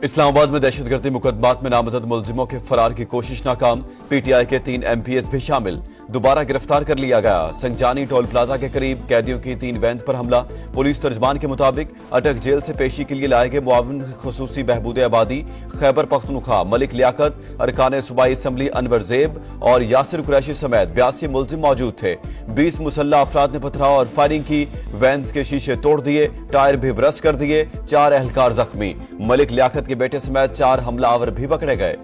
इस्लामाबाद में दहशतगर्दी मुकदमात में नामजद मुलजिमों के फरार की कोशिश नाकाम। पीटीआई के 3 एमपीएस भी शामिल, दोबारा गिरफ्तार कर लिया गया। संजानी टोल प्लाजा के करीब कैदियों की 3 वैन पर हमला। पुलिस तर्जमान के मुताबिक अटक जेल से पेशी के लिए लाए गए मुआविन खुसूसी बहबूद आबादी खैबर पख्तूनख्वा मलिक लियाकत, अरकान सूबाई असम्बली अनवर जेब और यासिर कुरैशी समेत 82 मुलजिम मौजूद थे। 20 मुसल्ला अफराद ने पथराव और फायरिंग की। वैन के शीशे तोड़ दिए, टायर भी ब्रश कर दिए। 4 एहलकार जख्मी। मलिक लियाकत के बेटे समेत 4 हमलावर भी पकड़े गए।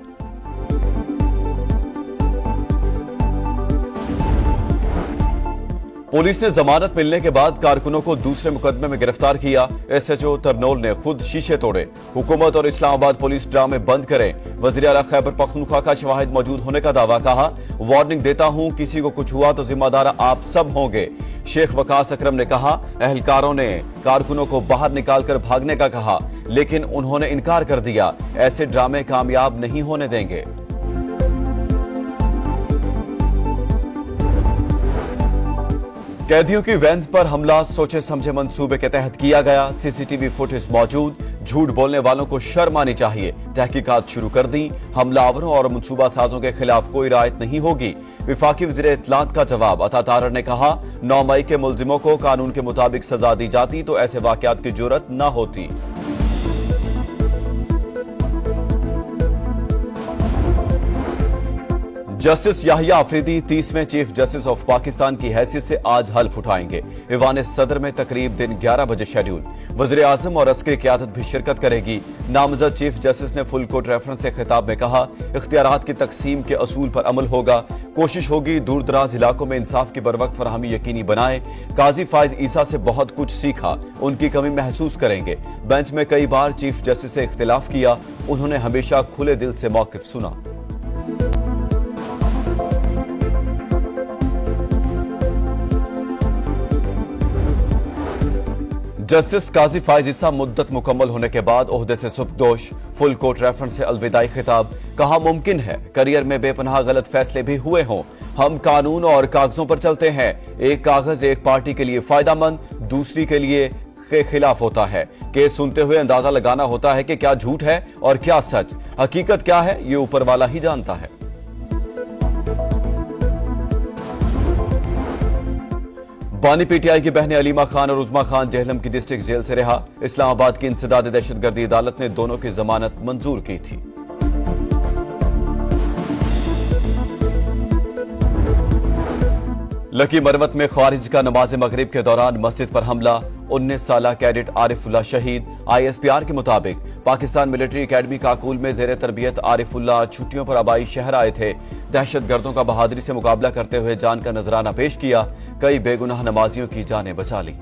पुलिस ने जमानत मिलने के बाद कारकुनों को दूसरे मुकदमे में गिरफ्तार किया। एसएचओ तरनोल ने खुद शीशे तोड़े। हुकूमत और इस्लामाबाद पुलिस ड्रामे बंद करें। वज़ीर आला खैबर पख्तूनख्वा का शवाहिद मौजूद होने का दावा। कहा, वार्निंग देता हूं, किसी को कुछ हुआ तो जिम्मेदार आप सब होंगे। शेख वकास अकरम ने कहा, एहलकारों ने कारकुनों को बाहर निकालकर भागने का कहा, लेकिन उन्होंने इनकार कर दिया। ऐसे ड्रामे कामयाब नहीं होने देंगे। कैदियों की वैन पर हमला सोचे समझे मंसूबे के तहत किया गया। सीसीटीवी फुटेज मौजूद। झूठ बोलने वालों को शर्म आनी चाहिए। तहकीकात शुरू कर दी। हमलावरों और मंसूबा साजों के खिलाफ कोई रियायत नहीं होगी। विफाकी वज़ीर इत्तलात का जवाब। अता तारर ने कहा, 9 मई के मुलजिमों को कानून के मुताबिक सजा दी जाती तो ऐसे वाकयात की जुर्रत न होती। जस्टिस याहिया अफरीदी 30वें चीफ जस्टिस ऑफ पाकिस्तान की हैसियत से आज हल्फ उठाएंगे। ईवान सदर में तकरीब दिन 11 बजे शेड्यूल। वज़ीर आज़म और अस्करी क़यादत भी शिरकत करेगी। नामजद चीफ जस्टिस ने फुल कोर्ट रेफरेंस से खिताब में कहा, इख्तियारात की तकसीम के असूल पर अमल होगा। कोशिश होगी दूर दराज इलाकों में इंसाफ की बरवक्त फरहमी यकीनी बनाए। काजी फाइज ईसा से बहुत कुछ सीखा, उनकी कमी महसूस करेंगे। बेंच में कई बार चीफ जस्टिस से इख्तिलाफ किया, उन्होंने हमेशा खुले दिल से मौक़िफ सुना। जस्टिस काजी फाइज ईसा मुद्दत मुकम्मल होने के बाद ओहदे से सुबकदोश। फुल कोर्ट रेफरेंस से अलविदाई खिताब। कहा, मुमकिन है करियर में बेपनाह गलत फैसले भी हुए हों। हम कानून और कागजों पर चलते हैं। एक कागज एक पार्टी के लिए फायदामंद, दूसरी के लिए के खिलाफ होता है। केस सुनते हुए अंदाजा लगाना होता है कि क्या झूठ है और क्या सच। हकीकत क्या है, ये ऊपर वाला ही जानता है। बानी पीटीआई की बहनें अलीमा खान और उज़मा खान जेहलम की डिस्ट्रिक्ट जेल से रिहा। इस्लामाबाद की इंसदाद दहशतगर्दी अदालत ने दोनों की जमानत मंजूर की थी। लकी मरवत में ख्वारिज का नमाज मगरिब के दौरान मस्जिद पर हमला। 19 साला कैडेट आरिफुल्लाह शहीद। ISPR के मुताबिक पाकिस्तान मिलिट्री अकेडमी काकूल में जेर तरबियत आरिफुल्लाह छुट्टियों पर आबाई शहर आए थे। दहशत गर्दों का बहादुरी से मुकाबला करते हुए जान का नजराना पेश किया। कई बेगुनाह नमाजियों की जानें बचा ली।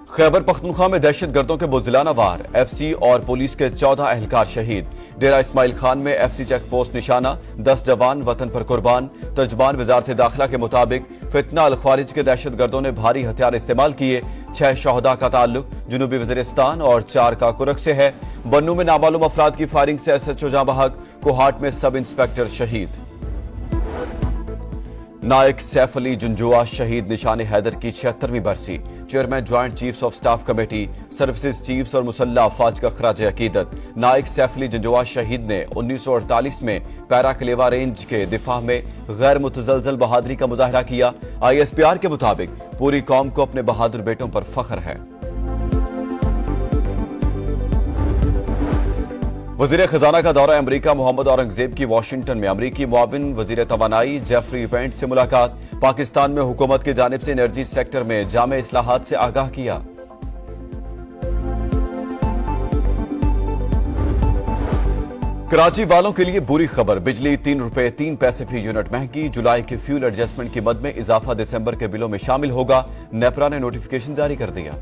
खैबर पख्तूनख्वा में दहशत गर्दों के बुज़दिलाना वार। FC और पुलिस के 14 एहलकार शहीद। डेरा इस्माइल खान में FC चेक पोस्ट निशाना। 10 जवान वतन पर कुर्बान। तर्जमान वजारत दाखिला के मुताबिक फितना अल ख्वारिज के दहशत गर्दों ने भारी हथियार इस्तेमाल किए। 6 शहदा का ताल्लुक जुनूबी वज़ीरिस्तान और 4 का कुरक से है। बन्नू में नामालूम अफराद की फायरिंग से SHO जाँ बहक। कोहाट में सब इंस्पेक्टर शहीद। नायक सैफ अली जुंजुआ शहीद। निशान हैदर की 76वीं बरसी। Chairman joint chiefs of staff committee, services chiefs और मुसल्ला अफवाज का खराज अकीदत। नायक सैफ अली जुंजुआ शहीद ने 1948 में पैरा कलेवा रेंज के दिफा में गैर मुतजलजल बहादुरी का मुजाहरा किया। ISPR के मुताबिक पूरी कौम को अपने बहादुर बेटों पर फख्र है। वज़ीर खजाना का दौरा अमरीका। मोहम्मद औरंगजेब की वाशिंगटन में अमरीकी मुआविन वज़ीर तवानाई जेफरी पेंट से मुलाकात। पाकिस्तान में हुकूमत की जानिब से एनर्जी सेक्टर में जामे इस्लाहात से आगाह किया। कराची वालों के लिए बुरी खबर। बिजली 3 रुपए 3 पैसे फी यूनिट महंगी। जुलाई के फ्यूल एडजस्टमेंट की मद में इजाफा दिसंबर के बिलों में शामिल होगा। नेपरा ने नोटिफिकेशन जारी कर दिया।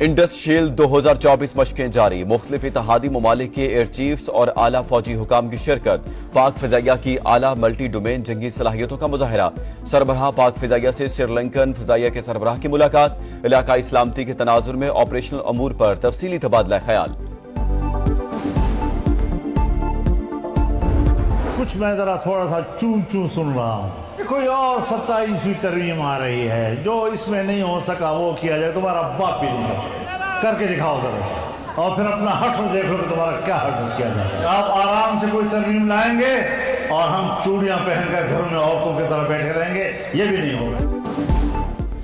इंडस शील्ड 2024 मशकें जारी। मुख्तलिफ इत्तेहादी ममालिक के एयर चीफ्स और आला फौजी हुकाम की शिरकत। पाक फिजाइया की आला मल्टी डोमेन जंगी सलाहियतों का मुजाहरा। सरबराह पाक फिजाइया से श्रीलंकन फिजाइया के सरबराह की मुलाकात। इलाकाई सलामती के तनाजुर में ऑपरेशनल अमूर पर तफसीली तबादला ख्याल। कुछ मैं जरा थोड़ा सा चूं चूं सुन रहा हूँ। कोई और 27वीं तरमीम आ रही है, जो इसमें नहीं हो सका वो किया जाए। तुम्हारा बाप भी नहीं करके दिखाओ जरा, और फिर अपना हश्र देखो कि तुम्हारा क्या हश्र किया जाए। आप आराम से कोई तरमीम लाएंगे और हम चूड़ियां पहनकर घरों में औरतों की तरह बैठे रहेंगे, ये भी नहीं होगा।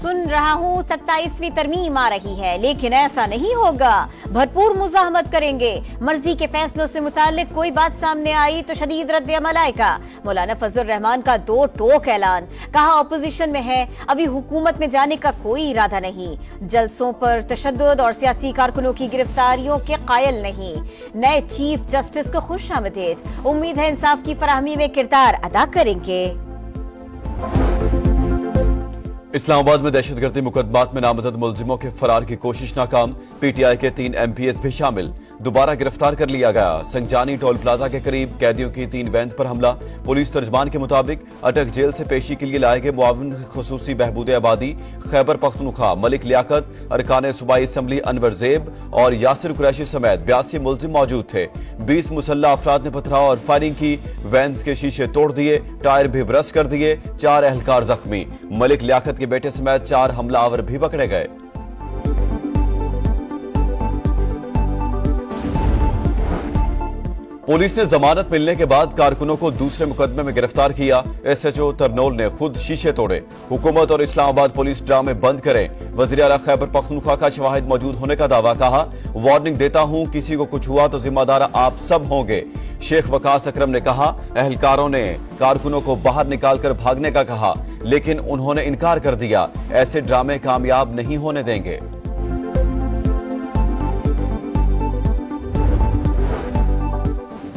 सुन रहा हूँ 27वीं तरमीम आ रही है, लेकिन ऐसा नहीं होगा। भरपूर मुजाहमत करेंगे। मर्जी के फैसलों से मुतालिक कोई बात सामने आई तो शदीद रद्द अमल आएगा। मौलाना फजल रहमान का दो टोक ऐलान, कहा ऑपोजिशन में है, अभी हुकूमत में जाने का कोई इरादा नहीं। जलसों पर तशद्दुद और सियासी कारकुनों की गिरफ्तारियों के कायल नहीं। नए चीफ जस्टिस को खुश आमदीद, उम्मीद है इंसाफ की फराहमी में किरदार अदा करेंगे। इस्लामाबाद में दहशतगर्दी मुकदमात में नामजद मुलजिमों के फरार की कोशिश नाकाम, पीटीआई के 3 एमपीएस भी शामिल, दोबारा गिरफ्तार कर लिया गया। संजानी टोल प्लाजा के करीब कैदियों की 3 वैन्स पर हमला। पुलिस तर्जमान के मुताबिक अटक जेल से पेशी के लिए लाए गए मुआविन खुसूसी बहबूद आबादी खैबर पख्तूनख्वा मलिक लियाकत, अरकान सूबाई असम्बली अनवर जेब और यासिर कुरैशी समेत 82 मुलजिम मौजूद थे। 20 मुसल्ला अफराद ने पथराव और फायरिंग की, वैन्स के शीशे तोड़ दिए, टायर भी ब्रश कर दिए। 4 एहलकार जख्मी। मलिक लियाकत के बेटे समेत 4 हमलावर भी पकड़े गए। पुलिस ने जमानत मिलने के बाद कारकुनों को दूसरे मुकदमे में गिरफ्तार किया। एसएचओ तरनोल ने खुद शीशे तोड़े। हुकूमत और इस्लामाबाद पुलिस ड्रामे बंद करें। वज़ीर आला खैबर पख्तूनख्वा का शवाहिद मौजूद होने का दावा, कहा वार्निंग देता हूं, किसी को कुछ हुआ तो जिम्मेदार आप सब होंगे। शेख वकास अकरम ने कहा एहलकारों ने कारकुनों को बाहर निकालकर भागने का कहा, लेकिन उन्होंने इनकार कर दिया। ऐसे ड्रामे कामयाब नहीं होने देंगे।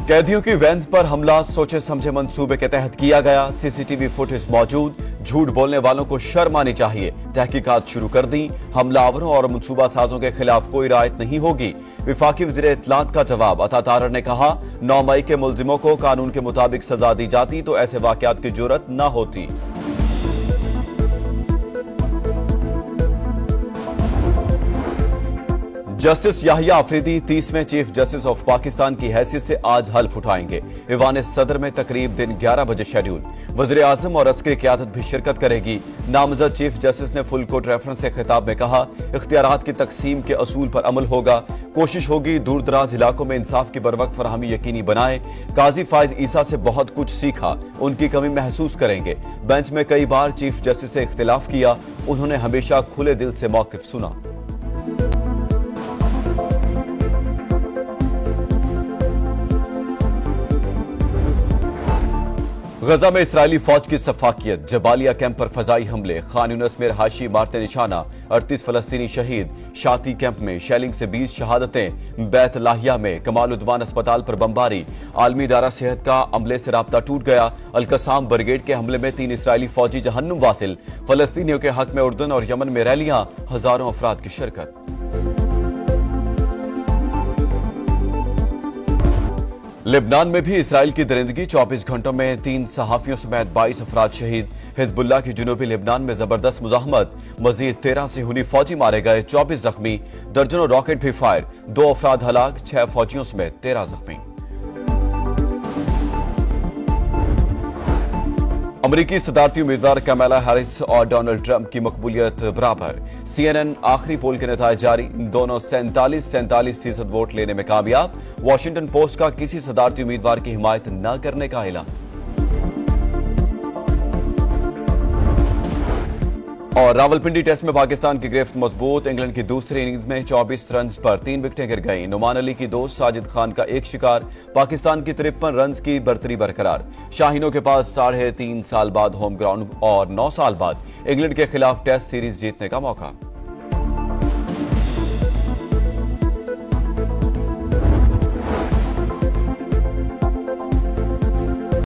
कैदियों की वैन्स पर हमला सोचे समझे मंसूबे के तहत किया गया। सीसीटीवी फुटेज मौजूद। झूठ बोलने वालों को शर्म आनी चाहिए। तहकीकात शुरू कर दी। हमलावरों और मंसूबा साजों के खिलाफ कोई रियायत नहीं होगी। विफाकी वज़ीर इत्तलात का जवाब, अता तारर ने कहा 9 मई के मुलजिमों को कानून के मुताबिक सजा दी जाती तो ऐसे वाकयात की जुर्रत न होती। जस्टिस याहिया अफरीदी 30वें चीफ जस्टिस ऑफ पाकिस्तान की हैसियत से आज हल्फ उठाएंगे। ईवान सदर में तकरीब दिन 11 बजे शेड्यूल। वज़ीर आज़म और अस्करी क़यादत भी शिरकत करेगी। नामजद चीफ जस्टिस ने फुल कोर्ट रेफरेंस से खिताब में कहा इख्तियारात की तकसीम के असूल पर अमल होगा। कोशिश होगी दूर दराज इलाकों में इंसाफ की बरवक्त फरहमी यकीनी बनाए। काजी फाइज ईसा से बहुत कुछ सीखा, उनकी कमी महसूस करेंगे। बेंच में कई बार चीफ जस्टिस से इख्तिलाफ किया, उन्होंने हमेशा खुले दिल से मौक़िफ सुना। गजा में इसराइली फौज की सफाकियत। जबालिया कैंप पर फजाई हमले। खान यूनिस में रहायशी मारते निशाना। 38 फलस्तीनी शहीद। शाती कैंप में शेलिंग से 20 शहादतें। बैत लाहिया में कमाल-उद-दीन अस्पताल पर बमबारी। आलमी इदारा सेहत का अमले से राब्ता टूट गया। अल-कसाम ब्रिगेड के हमले में 3 इसराइली फौजी जहन्नुम वासिल। फलस्तीनियों के हक में उर्दन और यमन में रैलियां। हजारों अफराद की शिरकत। लेबनान में भी इसराइल की दरिंदगी। 24 घंटों में 3 सहाफियों समेत 22 अफराद शहीद। हिजबुल्लाह की जुनूबी लेबनान में जबरदस्त मुजाहमत। मजीद 13 सिहूनी फौजी मारे गए, 24 जख्मी। दर्जनों रॉकेट भी फायर। 2 अफराद हलाक, 6 फौजियों समेत 13 जख्मी। अमरीकी सदारती उम्मीदवार कमला हैरिस और डोनाल्ड ट्रंप की मकबूलियत बराबर। CNN आखिरी पोल के नतीजे जारी। दोनों 47% वोट लेने में कामयाब। वॉशिंगटन पोस्ट का किसी सदारती उम्मीदवार की हिमायत न करने का ऐलान। और रावलपिंडी टेस्ट में पाकिस्तान की गिरफ्त मजबूत। इंग्लैंड की दूसरी इनिंग्स में 24 रन पर 3 विकेटें गिर गईं। नुमान अली की दोस्त साजिद खान का एक शिकार। पाकिस्तान की 53 रन की बर्तरी बरकरार। शाहीनों के पास 3.5 साल बाद होम ग्राउंड और 9 साल बाद इंग्लैंड के खिलाफ टेस्ट सीरीज जीतने का मौका।